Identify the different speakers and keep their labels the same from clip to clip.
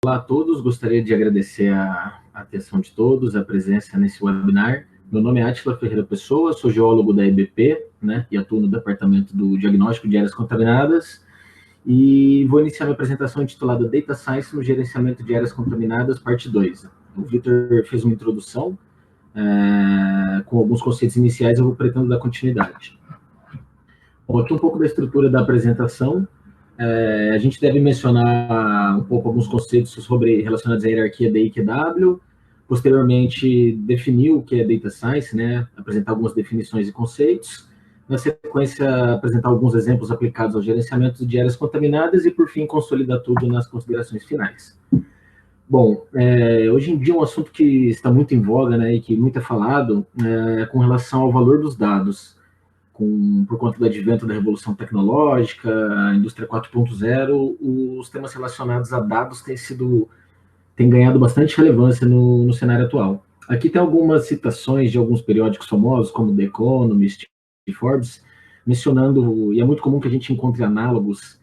Speaker 1: Olá a todos, gostaria de agradecer a atenção de todos, a presença nesse webinar. Meu nome é Átila Ferreira Pessoa, sou geólogo da EBP, né, e atuo no Departamento do Diagnóstico de Áreas Contaminadas, e vou iniciar minha apresentação intitulada Data Science no Gerenciamento de Áreas Contaminadas, parte 2. O Vitor fez uma introdução com alguns conceitos iniciais, eu pretendo dar continuidade. Bom, aqui um pouco da estrutura da apresentação. A gente deve mencionar um pouco alguns conceitos relacionados à hierarquia da IQW, posteriormente definir o que é Data Science, né, apresentar algumas definições e conceitos, na sequência apresentar alguns exemplos aplicados ao gerenciamento de áreas contaminadas e, por fim, consolidar tudo nas considerações finais. Bom, hoje em dia um assunto que está muito em voga, né, e que muito é falado, com relação ao valor dos dados. Por conta do advento da revolução tecnológica, a indústria 4.0, os temas relacionados a dados têm ganhado bastante relevância no cenário atual. Aqui tem algumas citações de alguns periódicos famosos, como The Economist e Forbes, mencionando, e é muito comum que a gente encontre análogos,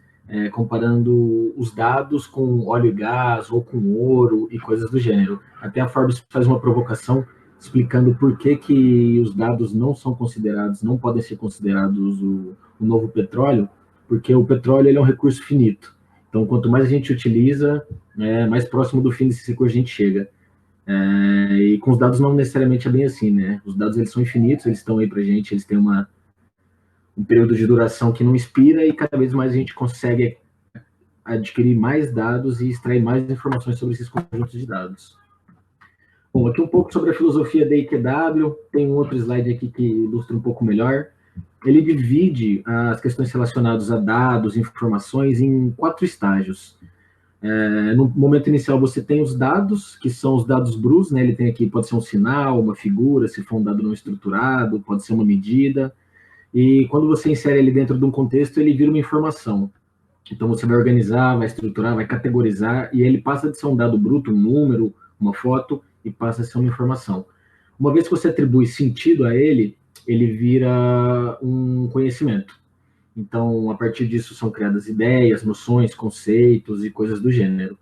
Speaker 1: comparando os dados com óleo e gás, ou com ouro e coisas do gênero. Até a Forbes faz uma provocação explicando por que os dados não são considerados, não podem ser considerados o novo petróleo, porque o petróleo ele é um recurso finito. Então, quanto mais a gente utiliza, mais próximo do fim desse recurso a gente chega. E com os dados não necessariamente é bem assim, né? Os dados eles são infinitos, eles estão aí para a gente, eles têm um período de duração que não expira e cada vez mais a gente consegue adquirir mais dados e extrair mais informações sobre esses conjuntos de dados. Bom, aqui um pouco sobre a filosofia da IQW, tem um outro slide aqui que ilustra um pouco melhor. Ele divide as questões relacionadas a dados, informações, em 4 estágios. No momento inicial você tem os dados, que são os dados brutos, né? Ele tem aqui, pode ser um sinal, uma figura, se for um dado não estruturado, pode ser uma medida, e quando você insere ele dentro de um contexto, ele vira uma informação. Então você vai organizar, vai estruturar, vai categorizar, e ele passa de ser um dado bruto, um número, uma foto, e passa a ser uma informação. Uma vez que você atribui sentido a ele, ele vira um conhecimento. Então, a partir disso são criadas ideias, noções, conceitos e coisas do gênero.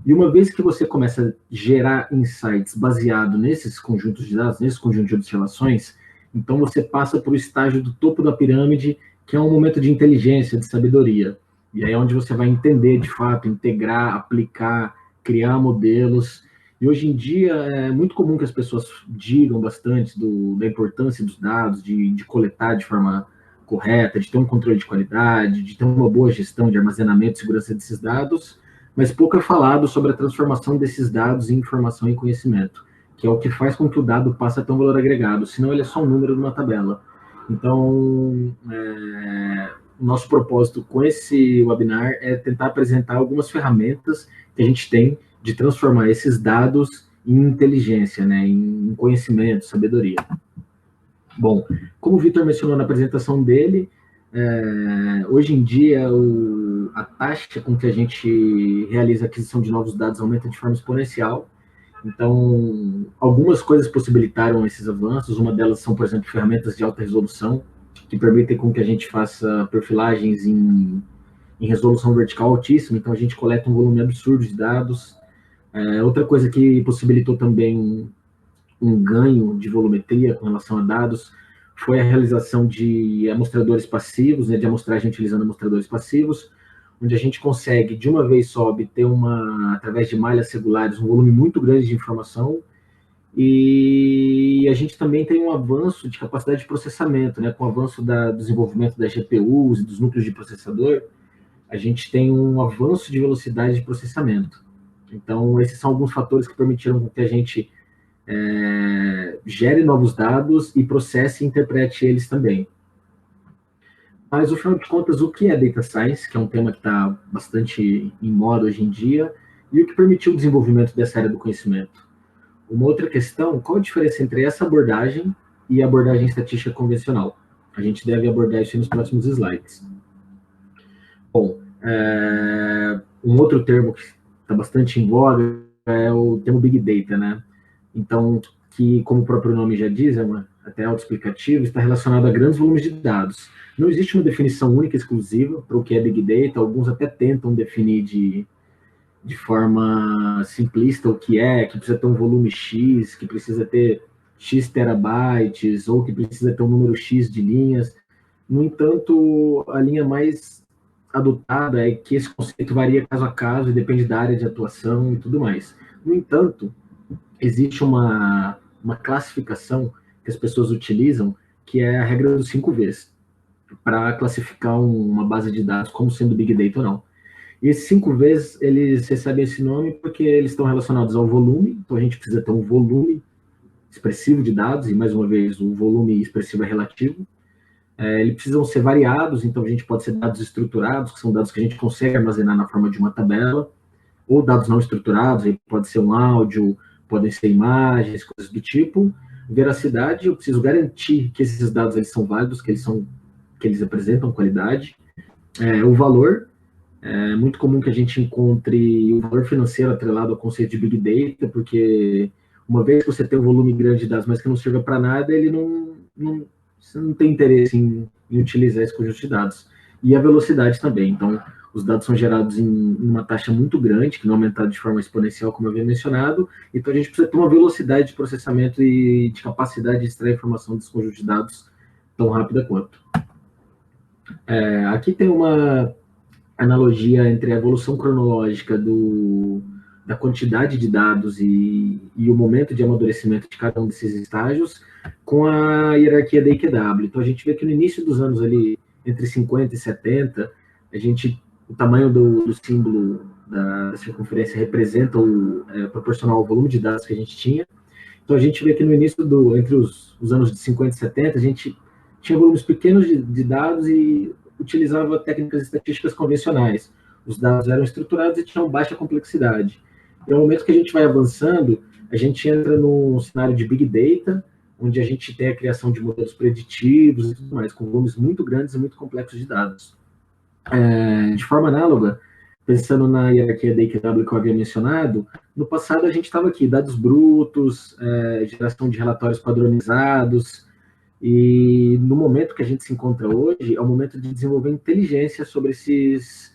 Speaker 1: E uma vez que você começa a gerar insights baseado nesses conjuntos de dados, nesses conjuntos de observações, então você passa para o estágio do topo da pirâmide, que é um momento de inteligência, de sabedoria. E aí é onde você vai entender, de fato, integrar, aplicar, criar modelos. E hoje em dia é muito comum que as pessoas digam bastante da importância dos dados, de coletar de forma correta, de ter um controle de qualidade, de ter uma boa gestão de armazenamento e segurança desses dados, mas pouco é falado sobre a transformação desses dados em informação e conhecimento, que é o que faz com que o dado passe a ter um valor agregado, senão ele é só um número numa tabela. Então, o nosso propósito com esse webinar é tentar apresentar algumas ferramentas que a gente tem de transformar esses dados em inteligência, né, em conhecimento, sabedoria. Bom, como o Vitor mencionou na apresentação dele, hoje em dia a taxa com que a gente realiza a aquisição de novos dados aumenta de forma exponencial. Então, algumas coisas possibilitaram esses avanços. Uma delas são, por exemplo, ferramentas de alta resolução, que permitem com que a gente faça perfilagens em resolução vertical altíssima. Então, a gente coleta um volume absurdo de dados. Outra coisa que possibilitou também um ganho de volumetria com relação a dados foi a realização de amostradores passivos, né, de amostragem utilizando amostradores passivos, onde a gente consegue, de uma vez só, obter, através de malhas regulares, um volume muito grande de informação, e a gente também tem um avanço de capacidade de processamento, né, com o avanço do desenvolvimento das GPUs e dos núcleos de processador, a gente tem um avanço de velocidade de processamento. Então, esses são alguns fatores que permitiram que a gente gere novos dados e processe e interprete eles também. Mas, no final de contas, o que é Data Science, que é um tema que está bastante em moda hoje em dia, e o que permitiu o desenvolvimento dessa área do conhecimento? Uma outra questão, qual a diferença entre essa abordagem e a abordagem estatística convencional? A gente deve abordar isso nos próximos slides. Bom, um outro termo que está bastante em voga é o termo Big Data, né? Então, que, como o próprio nome já diz, até autoexplicativo, está relacionado a grandes volumes de dados. Não existe uma definição única e exclusiva para o que é Big Data, alguns até tentam definir de forma simplista o que é, que precisa ter um volume X, que precisa ter X terabytes, ou que precisa ter um número X de linhas. No entanto, a linha mais adotada é que esse conceito varia caso a caso e depende da área de atuação e tudo mais. No entanto, existe uma classificação que as pessoas utilizam, que é a regra dos 5 Vs, para classificar uma base de dados como sendo Big Data ou não. E esses 5 Vs, eles recebem esse nome porque eles estão relacionados ao volume, então a gente precisa ter um volume expressivo de dados, e mais uma vez, o volume expressivo é relativo. Eles precisam ser variados, então a gente pode ser dados estruturados, que são dados que a gente consegue armazenar na forma de uma tabela, ou dados não estruturados, aí pode ser um áudio, podem ser imagens, coisas do tipo. Veracidade, eu preciso garantir que esses dados eles são válidos, que eles apresentam qualidade. O valor, é muito comum que a gente encontre o valor financeiro atrelado ao conceito de Big Data, porque uma vez que você tem um volume grande de dados, mas que não sirva para nada, ele você não tem interesse em utilizar esse conjunto de dados. E a velocidade também. Então, os dados são gerados em uma taxa muito grande, que não é aumentada de forma exponencial, como eu havia mencionado. Então, a gente precisa ter uma velocidade de processamento e de capacidade de extrair informação desse conjunto de dados tão rápida quanto. Aqui tem uma analogia entre a evolução cronológica da quantidade de dados e o momento de amadurecimento de cada um desses estágios com a hierarquia da IQW. Então, a gente vê que no início dos anos ali, entre 50 e 70, o tamanho do símbolo da circunferência representa proporcional ao volume de dados que a gente tinha. Então, a gente vê que no início, entre os anos de 50 e 70, a gente tinha volumes pequenos de dados e utilizava técnicas estatísticas convencionais. Os dados eram estruturados e tinham baixa complexidade. E no momento que a gente vai avançando, a gente entra num cenário de Big Data, onde a gente tem a criação de modelos preditivos e tudo mais, com volumes muito grandes e muito complexos de dados. De forma análoga, pensando na hierarquia da IQW que eu havia mencionado, no passado a gente estava aqui, dados brutos, geração de relatórios padronizados, e no momento que a gente se encontra hoje, é o momento de desenvolver inteligência sobre esses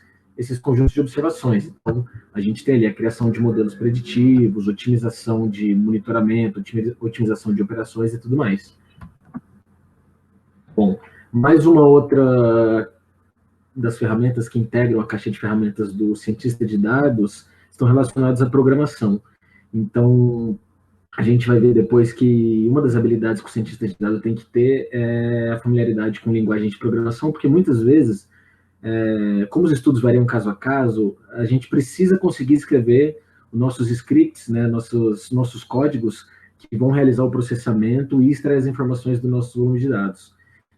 Speaker 1: conjuntos de observações. Então, a gente tem ali a criação de modelos preditivos, otimização de monitoramento, otimização de operações e tudo mais. Bom, mais uma outra das ferramentas que integram a caixa de ferramentas do cientista de dados estão relacionadas à programação. Então, a gente vai ver depois que uma das habilidades que o cientista de dados tem que ter é a familiaridade com linguagem de programação, porque muitas vezes, como os estudos variam caso a caso, a gente precisa conseguir escrever os nossos scripts, né, nossos códigos que vão realizar o processamento e extrair as informações do nosso volume de dados.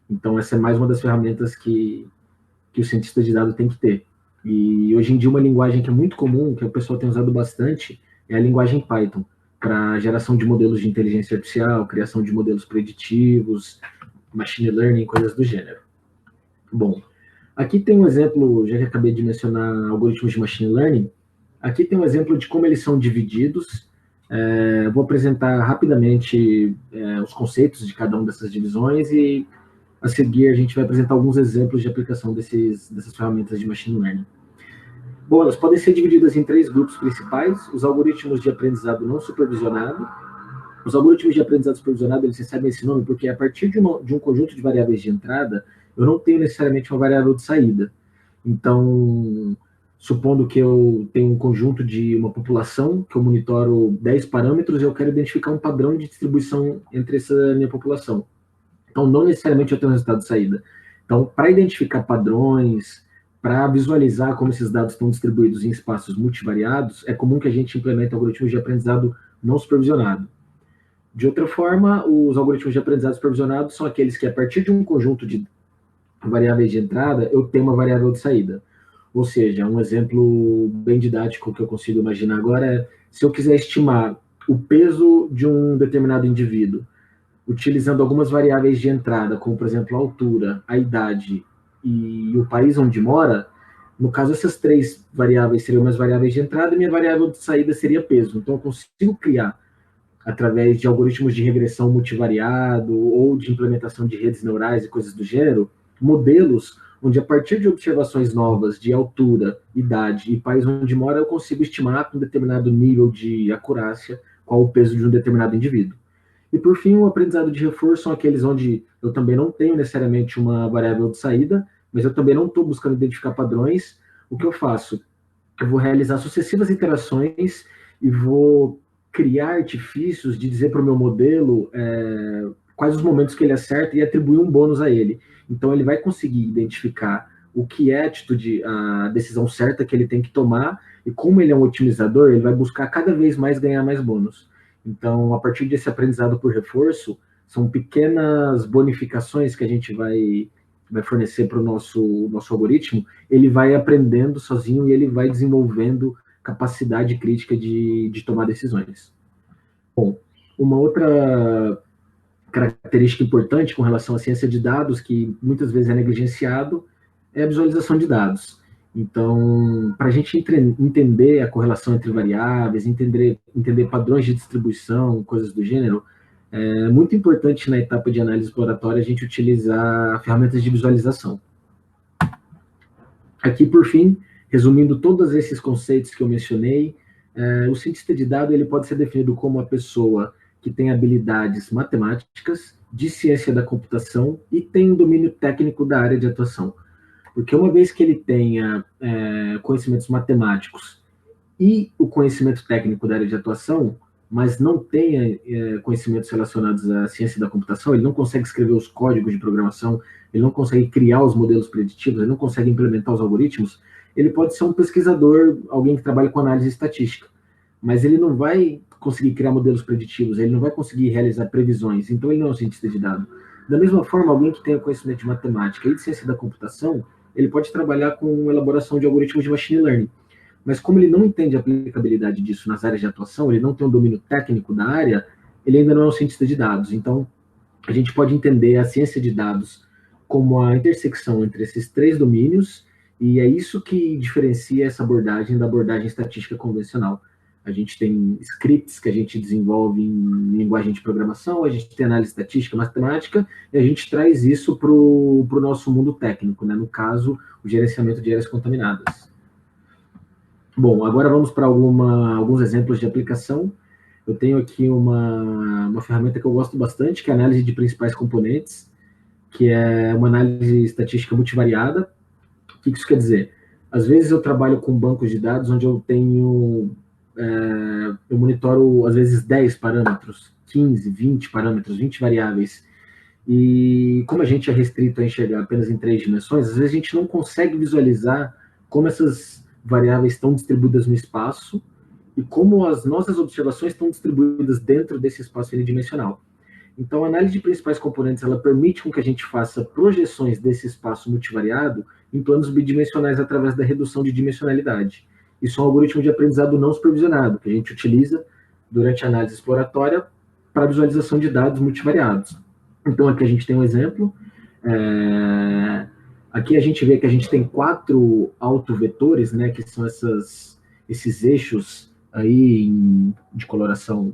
Speaker 1: Então, essa é mais uma das ferramentas que o cientista de dados tem que ter. E hoje em dia, uma linguagem que é muito comum, que o pessoal tem usado bastante, é a linguagem Python, para geração de modelos de inteligência artificial, criação de modelos preditivos, machine learning, coisas do gênero. Bom, aqui tem um exemplo, já que acabei de mencionar algoritmos de machine learning, aqui tem um exemplo de como eles são divididos. Vou apresentar rapidamente os conceitos de cada uma dessas divisões e, a seguir, a gente vai apresentar alguns exemplos de aplicação dessas ferramentas de machine learning. Bom, elas podem ser divididas em 3 grupos principais: os algoritmos de aprendizado não supervisionado. Os algoritmos de aprendizado supervisionado, eles recebem esse nome porque a partir de um conjunto de variáveis de entrada, eu não tenho necessariamente uma variável de saída. Então, supondo que eu tenho um conjunto de uma população, que eu monitoro 10 parâmetros, e eu quero identificar um padrão de distribuição entre essa minha população. Então, não necessariamente eu tenho um resultado de saída. Então, para identificar padrões, para visualizar como esses dados estão distribuídos em espaços multivariados, é comum que a gente implemente algoritmos de aprendizado não supervisionado. De outra forma, os algoritmos de aprendizado supervisionado são aqueles que, a partir de um conjunto de variáveis de entrada, eu tenho uma variável de saída. Ou seja, um exemplo bem didático que eu consigo imaginar agora é, se eu quiser estimar o peso de um determinado indivíduo, utilizando algumas variáveis de entrada, como, por exemplo, a altura, a idade e o país onde mora, no caso, essas 3 variáveis seriam minhas variáveis de entrada e minha variável de saída seria peso. Então, eu consigo criar, através de algoritmos de regressão multivariado ou de implementação de redes neurais e coisas do gênero, modelos onde a partir de observações novas de altura, idade e país onde mora, eu consigo estimar com um determinado nível de acurácia qual o peso de um determinado indivíduo. E por fim, o aprendizado de reforço são aqueles onde eu também não tenho necessariamente uma variável de saída, mas eu também não estou buscando identificar padrões. O que eu faço? Eu vou realizar sucessivas iterações e vou criar artifícios de dizer para o meu modelo quais os momentos que ele acerta e atribuir um bônus a ele. Então, ele vai conseguir identificar o que é a decisão certa que ele tem que tomar, e como ele é um otimizador, ele vai buscar cada vez mais ganhar mais bônus. Então, a partir desse aprendizado por reforço, são pequenas bonificações que a gente vai fornecer para o nosso algoritmo. Ele vai aprendendo sozinho e ele vai desenvolvendo capacidade crítica de tomar decisões. Bom, uma outra característica importante com relação à ciência de dados, que muitas vezes é negligenciado, é a visualização de dados. Então, para a gente entender a correlação entre variáveis, entender padrões de distribuição, coisas do gênero, é muito importante na etapa de análise exploratória a gente utilizar ferramentas de visualização. Aqui, por fim, resumindo todos esses conceitos que eu mencionei, o cientista de dados ele pode ser definido como uma pessoa que tem habilidades matemáticas, de ciência da computação e tem um domínio técnico da área de atuação. Porque uma vez que ele tenha conhecimentos matemáticos e o conhecimento técnico da área de atuação, mas não tenha conhecimentos relacionados à ciência da computação, ele não consegue escrever os códigos de programação, ele não consegue criar os modelos preditivos, ele não consegue implementar os algoritmos, ele pode ser um pesquisador, alguém que trabalha com análise estatística, mas ele não vai conseguir criar modelos preditivos, ele não vai conseguir realizar previsões, então ele não é um cientista de dados. Da mesma forma, alguém que tenha conhecimento de matemática e de ciência da computação, ele pode trabalhar com elaboração de algoritmos de machine learning, mas como ele não entende a aplicabilidade disso nas áreas de atuação, ele não tem um domínio técnico da área, ele ainda não é um cientista de dados. Então, a gente pode entender a ciência de dados como a intersecção entre esses três domínios, e é isso que diferencia essa abordagem da abordagem estatística convencional. A gente tem scripts que a gente desenvolve em linguagem de programação, a gente tem análise estatística, matemática, e a gente traz isso para o nosso mundo técnico, né? No caso, o gerenciamento de áreas contaminadas. Bom, agora vamos para alguns exemplos de aplicação. Eu tenho aqui uma ferramenta que eu gosto bastante, que é a análise de principais componentes, que é uma análise estatística multivariada. O que isso quer dizer? Às vezes eu trabalho com bancos de dados onde eu tenho... eu monitoro, às vezes, 10 parâmetros, 15, 20 parâmetros, 20 variáveis. E como a gente é restrito a enxergar apenas em 3 dimensões, às vezes a gente não consegue visualizar como essas variáveis estão distribuídas no espaço e como as nossas observações estão distribuídas dentro desse espaço unidimensional. Então, a análise de principais componentes, ela permite com que a gente faça projeções desse espaço multivariado em planos bidimensionais através da redução de dimensionalidade. Isso é um algoritmo de aprendizado não supervisionado, que a gente utiliza durante a análise exploratória para visualização de dados multivariados. Então, aqui a gente tem um exemplo. Aqui a gente vê que a gente tem 4 autovetores, né, que são esses eixos aí de coloração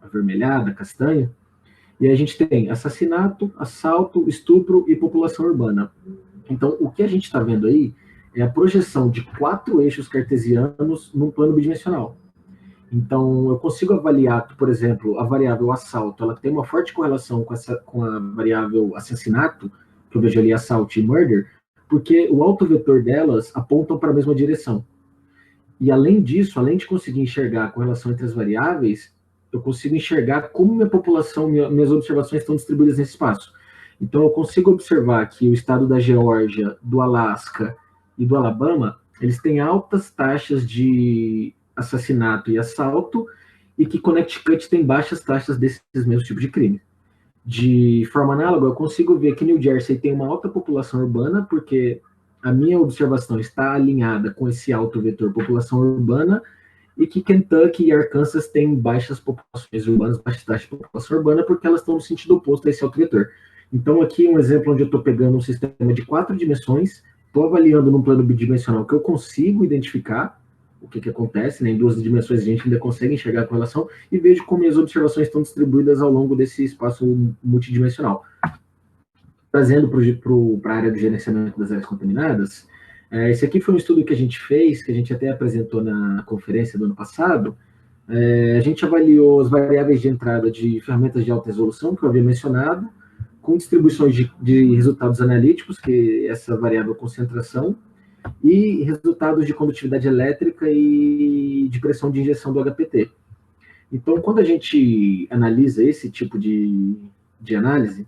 Speaker 1: avermelhada, castanha, e a gente tem assassinato, assalto, estupro e população urbana. Então, o que a gente está vendo aí é a projeção de 4 eixos cartesianos num plano bidimensional. Então, eu consigo avaliar que, por exemplo, a variável assalto, ela tem uma forte correlação com a variável assassinato, que eu vejo ali assault e murder, porque o autovetor delas apontam para a mesma direção. E além disso, além de conseguir enxergar a correlação entre as variáveis, eu consigo enxergar como minha população, minhas observações estão distribuídas nesse espaço. Então, eu consigo observar que o estado da Geórgia, do Alasca e do Alabama, eles têm altas taxas de assassinato e assalto, e que Connecticut tem baixas taxas desses mesmos tipos de crime. De forma análoga, eu consigo ver que New Jersey tem uma alta população urbana, porque a minha observação está alinhada com esse alto vetor população urbana, e que Kentucky e Arkansas têm baixas populações urbanas, baixas taxas de população urbana, porque elas estão no sentido oposto a esse alto vetor. Então, aqui um exemplo onde eu estou pegando um sistema de 4 dimensões, estou avaliando num plano bidimensional que eu consigo identificar o que acontece, né? Em 2 dimensões a gente ainda consegue enxergar a correlação, e vejo como as observações estão distribuídas ao longo desse espaço multidimensional. trazendo para a área do gerenciamento das áreas contaminadas, esse aqui foi um estudo que a gente fez, que a gente até apresentou na conferência do ano passado. A gente avaliou as variáveis de entrada de ferramentas de alta resolução, que eu havia mencionado, com distribuições de resultados analíticos, que é essa variável concentração, e resultados de condutividade elétrica e de pressão de injeção do HPT. Então, quando a gente analisa esse tipo de análise,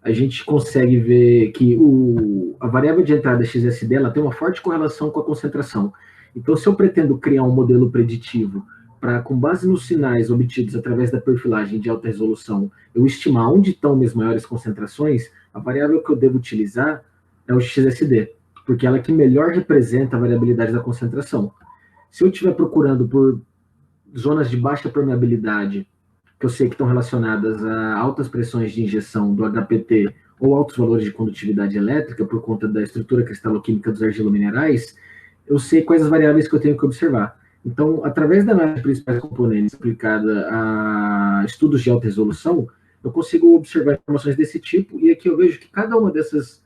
Speaker 1: a gente consegue ver que a variável de entrada XSD ela tem uma forte correlação com a concentração. Então, se eu pretendo criar um modelo preditivo para, com base nos sinais obtidos através da perfilagem de alta resolução, eu estimar onde estão minhas maiores concentrações, a variável que eu devo utilizar é o XSD, porque ela é que melhor representa a variabilidade da concentração. Se eu estiver procurando por zonas de baixa permeabilidade, que eu sei que estão relacionadas a altas pressões de injeção do HPT ou altos valores de condutividade elétrica por conta da estrutura cristaloquímica dos argilominerais, eu sei quais as variáveis que eu tenho que observar. Então, através da análise de principais componentes aplicada a estudos de alta resolução, eu consigo observar informações desse tipo, e aqui eu vejo que cada uma desses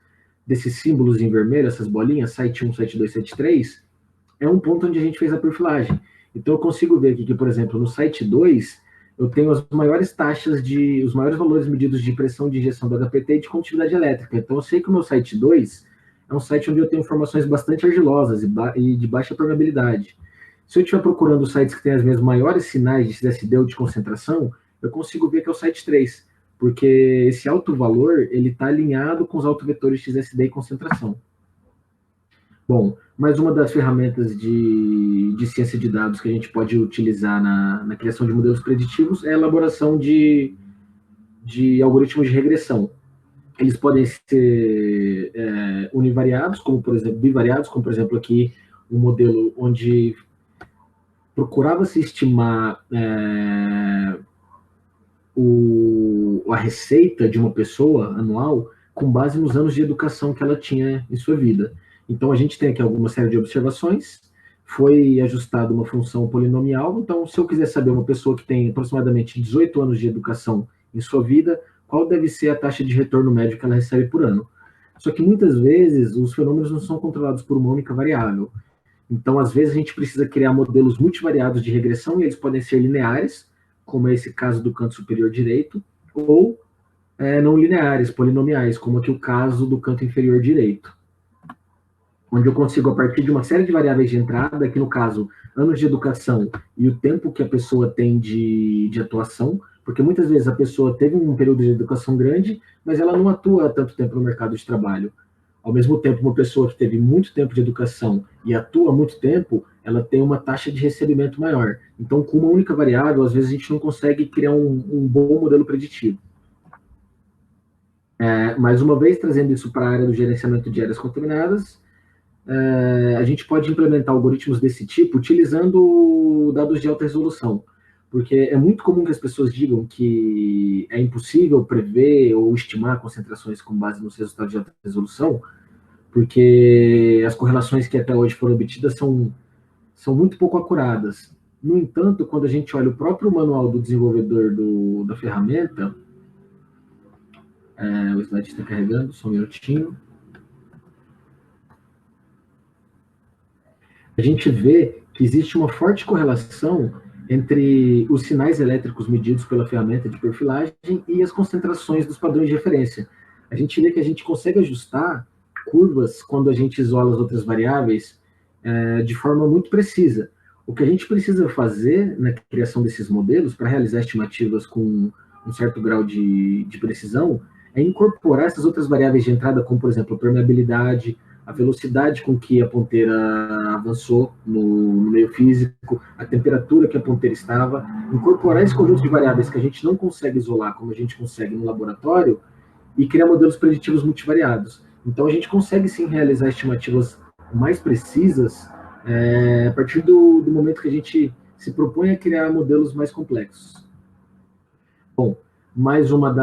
Speaker 1: símbolos em vermelho, essas bolinhas, site 1, site 2, site 3, é um ponto onde a gente fez a perfilagem. Então, eu consigo ver aqui que, por exemplo, no site 2, eu tenho as maiores taxas os maiores valores medidos de pressão de injeção do HPT e de condutividade elétrica. Então, eu sei que o meu site 2 é um site onde eu tenho informações bastante argilosas e de baixa permeabilidade. Se eu estiver procurando sites que têm as mesmas maiores sinais de XSD ou de concentração, eu consigo ver que é o site 3, porque esse alto valor ele está alinhado com os autovetores XSD e concentração. Bom, mais uma das ferramentas de ciência de dados que a gente pode utilizar na criação de modelos preditivos é a elaboração de algoritmos de regressão. Eles podem ser univariados, como por exemplo, bivariados, como por exemplo aqui um modelo onde procurava-se estimar a receita de uma pessoa anual com base nos anos de educação que ela tinha em sua vida. Então, a gente tem aqui alguma série de observações, foi ajustada uma função polinomial, então, se eu quiser saber uma pessoa que tem aproximadamente 18 anos de educação em sua vida, qual deve ser a taxa de retorno médio que ela recebe por ano? Só que, muitas vezes, os fenômenos não são controlados por uma única variável. Então, às vezes, a gente precisa criar modelos multivariados de regressão, e eles podem ser lineares, como é esse caso do canto superior direito, ou não lineares, polinomiais, como aqui o caso do canto inferior direito, onde eu consigo, a partir de uma série de variáveis de entrada, aqui no caso, anos de educação e o tempo que a pessoa tem de atuação, porque muitas vezes a pessoa teve um período de educação grande, mas ela não atua há tanto tempo no mercado de trabalho. Ao mesmo tempo, uma pessoa que teve muito tempo de educação e atua há muito tempo, ela tem uma taxa de recebimento maior. Então, com uma única variável, às vezes a gente não consegue criar um bom modelo preditivo. Mais uma vez, trazendo isso para a área do gerenciamento de áreas contaminadas, a gente pode implementar algoritmos desse tipo utilizando dados de alta resolução, porque é muito comum que as pessoas digam que é impossível prever ou estimar concentrações com base nos resultados de alta resolução, porque as correlações que até hoje foram obtidas são muito pouco acuradas. No entanto, quando a gente olha o próprio manual do desenvolvedor da ferramenta, o slide está carregando, só um minutinho. A gente vê que existe uma forte correlação entre os sinais elétricos medidos pela ferramenta de perfilagem e as concentrações dos padrões de referência. A gente vê que a gente consegue ajustar curvas quando a gente isola as outras variáveis de forma muito precisa. O que a gente precisa fazer na criação desses modelos para realizar estimativas com um certo grau de precisão é incorporar essas outras variáveis de entrada, como, por exemplo, a permeabilidade, a velocidade com que a ponteira avançou no meio físico, a temperatura que a ponteira estava, incorporar esse conjunto de variáveis que a gente não consegue isolar como a gente consegue no laboratório e criar modelos preditivos multivariados. Então, a gente consegue, sim, realizar estimativas mais precisas a partir do momento que a gente se propõe a criar modelos mais complexos. Bom, mais uma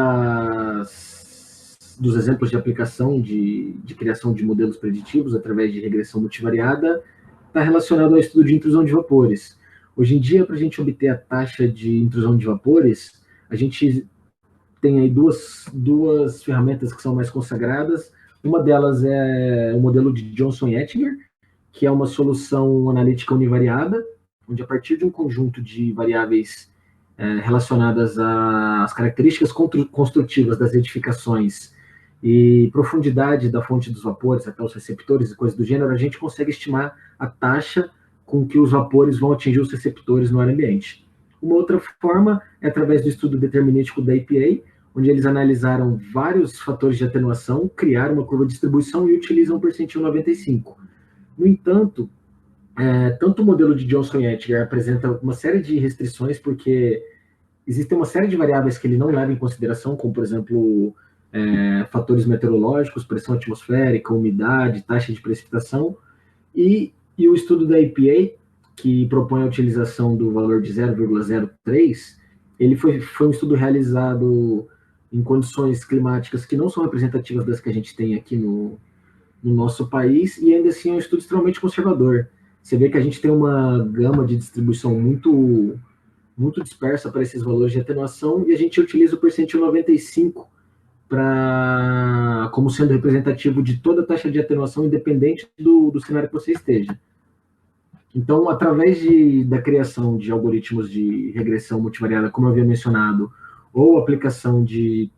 Speaker 1: dos exemplos de aplicação de criação de modelos preditivos através de regressão multivariada está relacionado ao estudo de intrusão de vapores. Hoje em dia, para a gente obter a taxa de intrusão de vapores, a gente tem aí duas ferramentas que são mais consagradas. Uma delas é o modelo de Johnson e Ettinger, que é uma solução analítica univariada, onde a partir de um conjunto de variáveis relacionadas às características construtivas das edificações e profundidade da fonte dos vapores até os receptores e coisas do gênero, a gente consegue estimar a taxa com que os vapores vão atingir os receptores no ar ambiente. Uma outra forma é através do estudo determinístico da EPA, onde eles analisaram vários fatores de atenuação, criaram uma curva de distribuição e utilizam o percentil 95. No entanto, tanto o modelo de Johnson e Ettinger apresenta uma série de restrições, porque existem uma série de variáveis que ele não leva em consideração, como, por exemplo, fatores meteorológicos, pressão atmosférica, umidade, taxa de precipitação, e o estudo da EPA, que propõe a utilização do valor de 0,03, ele foi um estudo realizado em condições climáticas que não são representativas das que a gente tem aqui no nosso país, e ainda assim é um estudo extremamente conservador. Você vê que a gente tem uma gama de distribuição muito dispersa para esses valores de atenuação, e a gente utiliza o percentil 95 como sendo representativo de toda a taxa de atenuação, independente do cenário que você esteja. Então, através da criação de algoritmos de regressão multivariada, como eu havia mencionado, ou aplicação de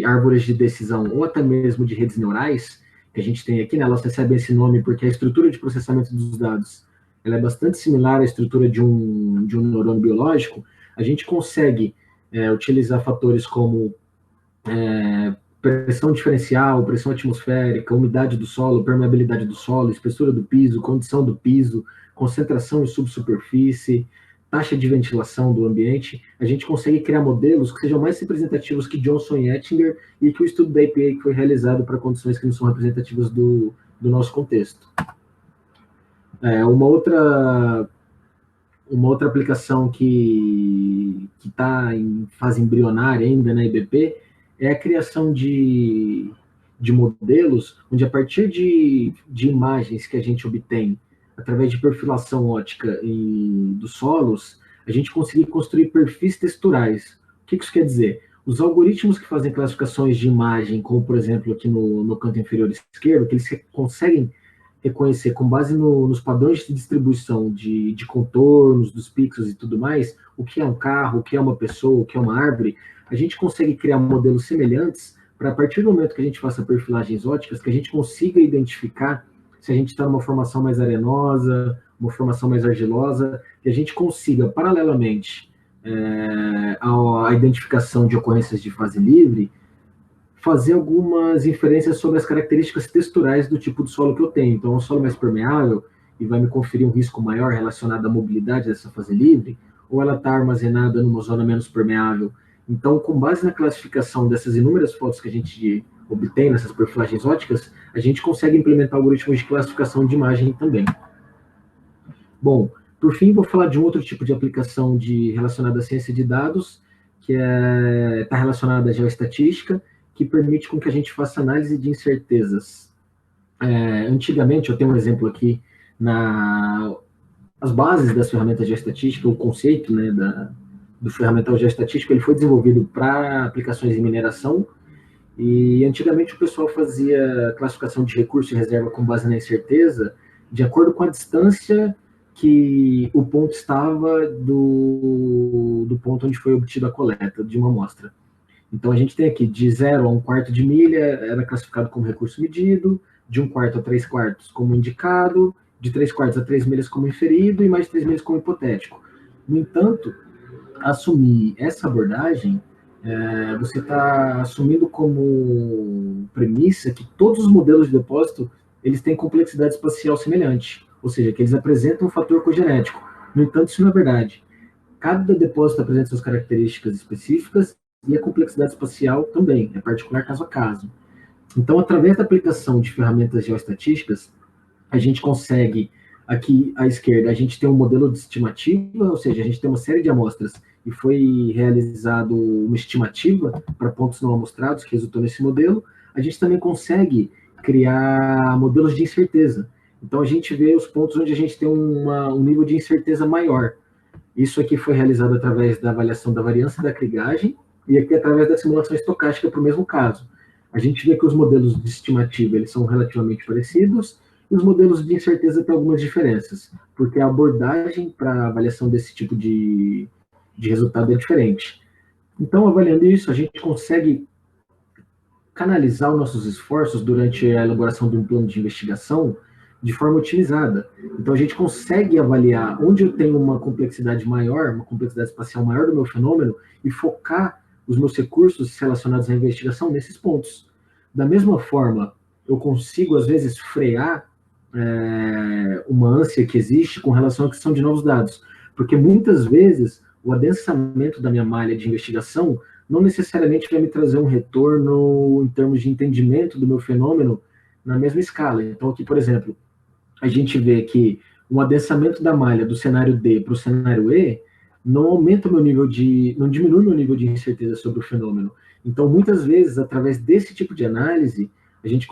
Speaker 1: árvores de decisão, ou até mesmo de redes neurais, que a gente tem aqui, né, elas recebem esse nome porque a estrutura de processamento dos dados ela é bastante similar à estrutura de um neurônio biológico. A gente consegue utilizar fatores como pressão diferencial, pressão atmosférica, umidade do solo, permeabilidade do solo, espessura do piso, condição do piso, concentração em subsuperfície, taxa de ventilação do ambiente. A gente consegue criar modelos que sejam mais representativos que Johnson e Ettinger e que o estudo da EPA que foi realizado para condições que não são representativas do nosso contexto. Uma outra aplicação que está em fase embrionária ainda na IBP é a criação de modelos onde, a partir de imagens que a gente obtém através de perfilação óptica dos solos, a gente conseguir construir perfis texturais. O que isso quer dizer? Os algoritmos que fazem classificações de imagem, como, por exemplo, aqui no canto inferior esquerdo, que eles conseguem reconhecer, com base nos padrões de distribuição de contornos, dos pixels e tudo mais, o que é um carro, o que é uma pessoa, o que é uma árvore, a gente consegue criar modelos semelhantes para, a partir do momento que a gente faça perfilagens ópticas, que a gente consiga identificar se a gente está numa formação mais arenosa, uma formação mais argilosa, que a gente consiga, paralelamente à identificação de ocorrências de fase livre, fazer algumas inferências sobre as características texturais do tipo de solo que eu tenho. Então, é um solo mais permeável e vai me conferir um risco maior relacionado à mobilidade dessa fase livre, ou ela está armazenada numa zona menos permeável. Então, com base na classificação dessas inúmeras fotos que a gente obtém nessas perfilagens ópticas, a gente consegue implementar algoritmos de classificação de imagem também. Bom, por fim, vou falar de um outro tipo de aplicação relacionada à ciência de dados, que está relacionada à geoestatística, que permite com que a gente faça análise de incertezas. Antigamente, eu tenho um exemplo aqui, as bases das ferramentas de geoestatística, o conceito, né, do ferramental geoestatístico, ele foi desenvolvido para aplicações em mineração, e antigamente o pessoal fazia classificação de recurso e reserva com base na incerteza, de acordo com a distância que o ponto estava do ponto onde foi obtida a coleta de uma amostra. Então, a gente tem aqui de 0 a 1/4 de milha, era classificado como recurso medido, de 1/4 a 3/4 como indicado, de 3/4 a 3 milhas como inferido e mais de 3 milhas como hipotético. No entanto, assumir essa abordagem, você está assumindo como premissa que todos os modelos de depósito eles têm complexidade espacial semelhante, ou seja, que eles apresentam um fator cogenético. No entanto, isso não é verdade. Cada depósito apresenta suas características específicas e a complexidade espacial também, é particular caso a caso. Então, através da aplicação de ferramentas geoestatísticas, a gente consegue, aqui à esquerda, a gente tem um modelo de estimativa, ou seja, a gente tem uma série de amostras e foi realizado uma estimativa para pontos não amostrados que resultou nesse modelo. A gente também consegue criar modelos de incerteza. Então, a gente vê os pontos onde a gente tem um nível de incerteza maior. Isso aqui foi realizado através da avaliação da variância da krigagem, e aqui através da simulação estocástica para o mesmo caso. A gente vê que os modelos de estimativa eles são relativamente parecidos, e os modelos de incerteza têm algumas diferenças, porque a abordagem para a avaliação desse tipo de resultado é diferente. Então, avaliando isso, a gente consegue canalizar os nossos esforços durante a elaboração de um plano de investigação de forma otimizada. Então, a gente consegue avaliar onde eu tenho uma complexidade maior, uma complexidade espacial maior do meu fenômeno e focar os meus recursos relacionados à investigação nesses pontos. Da mesma forma, eu consigo, às vezes, frear uma ânsia que existe com relação à aquisição de novos dados, porque muitas vezes o adensamento da minha malha de investigação não necessariamente vai me trazer um retorno em termos de entendimento do meu fenômeno na mesma escala. Então, aqui, por exemplo, a gente vê que um adensamento da malha do cenário D para o cenário E não aumenta o meu nível de, não diminui o meu nível de incerteza sobre o fenômeno. Então, muitas vezes, através desse tipo de análise, a gente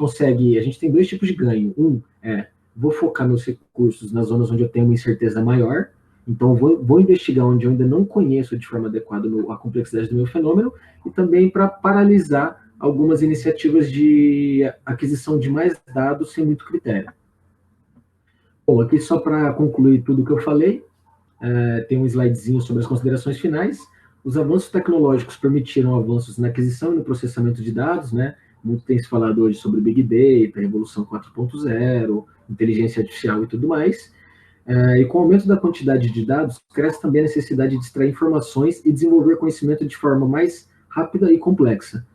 Speaker 1: tem dois tipos de ganho. Um é, vou focar meus recursos nas zonas onde eu tenho uma incerteza maior, então vou investigar onde eu ainda não conheço de forma adequada a complexidade do meu fenômeno, e também para paralisar algumas iniciativas de aquisição de mais dados sem muito critério. Bom, aqui só para concluir tudo que eu falei, tem um slidezinho sobre as considerações finais. Os avanços tecnológicos permitiram avanços na aquisição e no processamento de dados, né? Muito tem se falado hoje sobre Big Data, Revolução 4.0, inteligência artificial e tudo mais. E com o aumento da quantidade de dados, cresce também a necessidade de extrair informações e desenvolver conhecimento de forma mais rápida e complexa.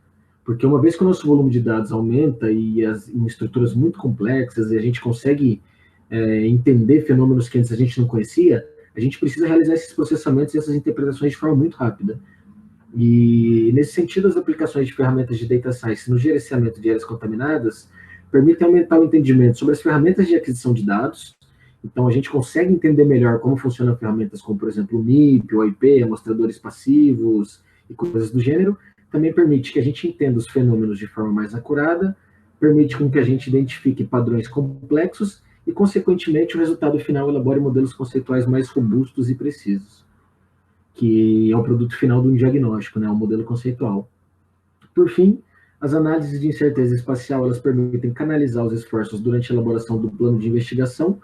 Speaker 1: Porque uma vez que o nosso volume de dados aumenta em estruturas muito complexas e a gente consegue entender fenômenos que antes a gente não conhecia, a gente precisa realizar esses processamentos e essas interpretações de forma muito rápida. E, nesse sentido, as aplicações de ferramentas de data science no gerenciamento de áreas contaminadas permitem aumentar o entendimento sobre as ferramentas de aquisição de dados. Então, a gente consegue entender melhor como funcionam ferramentas como, por exemplo, o MIP, o OIP, amostradores passivos e coisas do gênero. Também permite que a gente entenda os fenômenos de forma mais acurada, permite com que a gente identifique padrões complexos e, consequentemente, o resultado final elabore modelos conceituais mais robustos e precisos, que é o produto final de um diagnóstico, né, um modelo conceitual. Por fim, as análises de incerteza espacial elas permitem canalizar os esforços durante a elaboração do plano de investigação,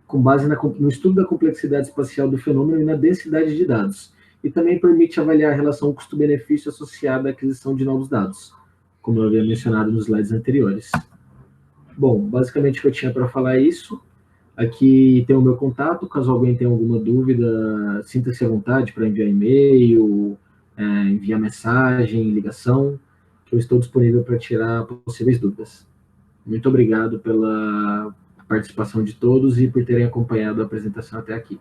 Speaker 1: com base no estudo da complexidade espacial do fenômeno e na densidade de dados, e também permite avaliar a relação custo-benefício associada à aquisição de novos dados, como eu havia mencionado nos slides anteriores. Bom, basicamente o que eu tinha para falar é isso. Aqui tem o meu contato, caso alguém tenha alguma dúvida, sinta-se à vontade para enviar e-mail, enviar mensagem, ligação, que eu estou disponível para tirar possíveis dúvidas. Muito obrigado pela participação de todos e por terem acompanhado a apresentação até aqui.